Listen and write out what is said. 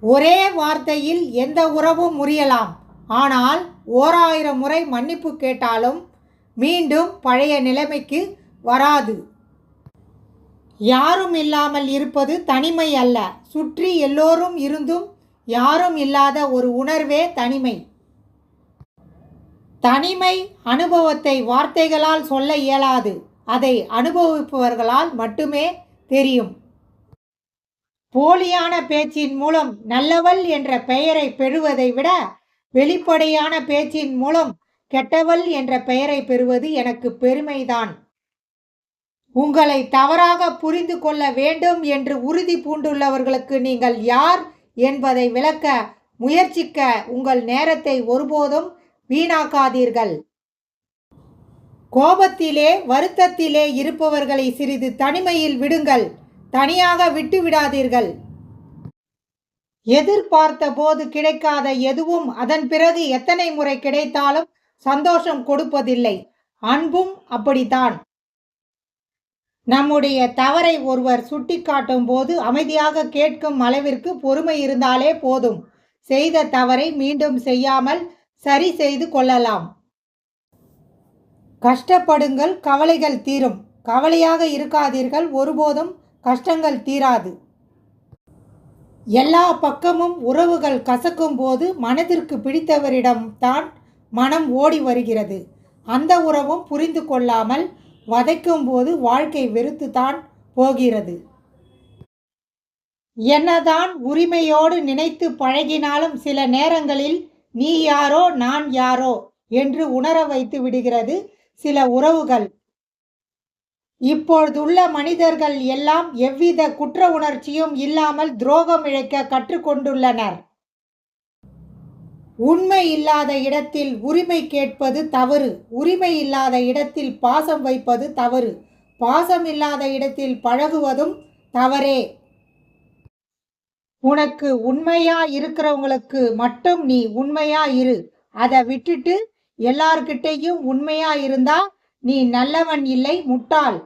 ஒரே வார்த்தையில் எந்த உறவும் முறியலாம். ஆனால் 1000 முறை மன்னிப்பு கேட்டாலும் மீண்டும் பழைய நிலைமைக்கு வராது. யாரும் இல்லாமல் இருப்பது தனிமை அல்ல. சுற்றி எல்லோரும் இருந்தும் யாரும் இல்லாத ஒரு உணர்வே தனிமை. தனிமை அனுபவத்தை வார்த்தைகளால் சொல்ல இயலாது. அதை அனுபவிப்பவர்களால் மட்டுமே தெரியும். போலியான பேச்சின் மூலம் நல்லவள் என்ற பெயரை பெறுவதை விட வெளிப்படையான பேச்சின் மூலம் கெட்டவள் என்ற பெயரை பெறுவது எனக்கு பெருமைதான். உங்களை தவறாக புரிந்து கொள்ள வேண்டும் என்று உறுதி பூண்டுள்ளவர்களுக்கு நீங்கள் யார் என்பதை விளக்க முயற்சிக்க உங்கள் நேரத்தை ஒருபோதும் வீணாக்காதீர்கள். கோபத்திலே வருத்தத்திலே இருப்பவர்களை சிறிது தனிமையில் விடுங்கள். தனியாக விட்டு விடாதீர்கள். எதிர்பார்த்த போது கிடைக்காத எதுவும் அதன் பிறகு எத்தனை முறை கிடைத்தாலும் சந்தோஷம் கொடுப்பதில்லை. அன்பும் அப்படித்தான். நம்முடைய தவறை ஒருவர் சுட்டிக்காட்டும் போது அமைதியாக கேட்கும் அளவிற்கு பொறுமை இருந்தாலே போதும். செய்த தவறை மீண்டும் செய்யாமல் சரி செய்து கொள்ளலாம். கஷ்டப்படுங்கள், கவலைகள் தீரும். கவலையாக இருக்காதீர்கள், ஒருபோதும் கஷ்டங்கள் தீராது. எல்லா பக்கமும் உறவுகள் கசக்கும் போது மனதிற்கு பிடித்தவரிடம் தான் மனம் ஓடி வருகிறது. அந்த உறவும் புரிந்து கொள்ளாமல் வதைக்கும் போது வாழ்க்கை வெறுத்துத்தான் போகிறது. என்னதான் உரிமையோடு நினைத்து பழகினாலும் சில நேரங்களில் நீ யாரோ நான் யாரோ என்று உணர வைத்து விடுகிறது சில உறவுகள். இப்பொழுதுள்ள மனிதர்கள் எல்லாம் எவ்வித குற்ற உணர்ச்சியும் இல்லாமல் துரோகம் இழைக்க கற்றுக்கொண்டுள்ளனர். உண்மை இல்லாத இடத்தில் உரிமை கேட்பது தவறு. உரிமை இல்லாத இடத்தில் பாசம் வைப்பது தவறு. பாசம் இல்லாத இடத்தில் பழகுவதும் தவறே. உனக்கு உண்மையா இருக்கிறவங்களுக்கு மட்டும் நீ உண்மையா இரு. அதை விட்டுட்டு எல்லார்கிட்டையும் உண்மையா இருந்தா நீ நல்லவன் இல்லை, முட்டாள்.